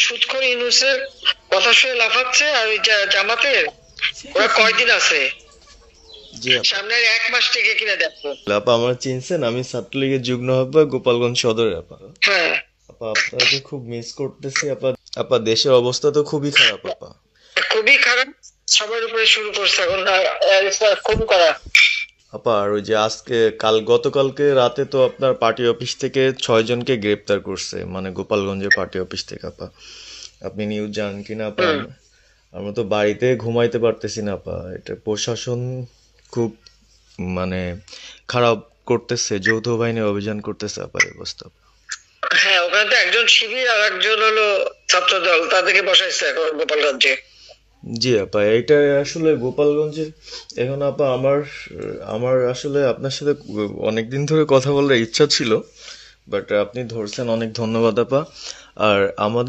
সুদখোর ইউনূসের কথা শুনে লাফাচ্ছে, আর ওই জামাতের ওরা কয়দিন আছে, জি আপা। সামনের 1 মাস থেকে কিনা দেখো। আপা আমার চিনছেন, আমি ছাত্রলীগের যুগ্ম আহ্বায়ক গোপালগঞ্জ সদরের আপা। হ্যাঁ, আপা আপনাকে খুব মিস করতেছি আপা। আপা দেশের অবস্থা তো খুবই খারাপ আপা। খুবই খারাপ। সবার উপরে শুরু করছে এখন খুন করা। আপা আর ওই যে গতকালকে রাতে তো আপনার পার্টি অফিস থেকে 6 জনকে গ্রেপ্তার করছে, মানে গোপালগঞ্জের পার্টি অফিস থেকে আপা। আপনি নিউজ জানেন কিনা আপা? আমরা তো বাড়িতে ঘুমাইতে পারতেছি না আপা। এটা প্রশাসন খুব মানে খারাপ করতেছে, যৌথ বাহিনী অভিযান করতেছে আপা, এই অবস্থা। হ্যাঁ, ওখানে তো একজন শিবির আর একজন হলো ছাত্র দল, তাদেরকে বসাইছে এখন গোপালগঞ্জে। জি আপা, এটা আসলে গোপালগঞ্জে এখন আপা আমার আমার আসলে আপনার সাথে অনেকদিন ধরে কথা বলার ইচ্ছা ছিল, বাট আপনি ধরছেন, অনেক ধন্যবাদ আপা। আর আমাদের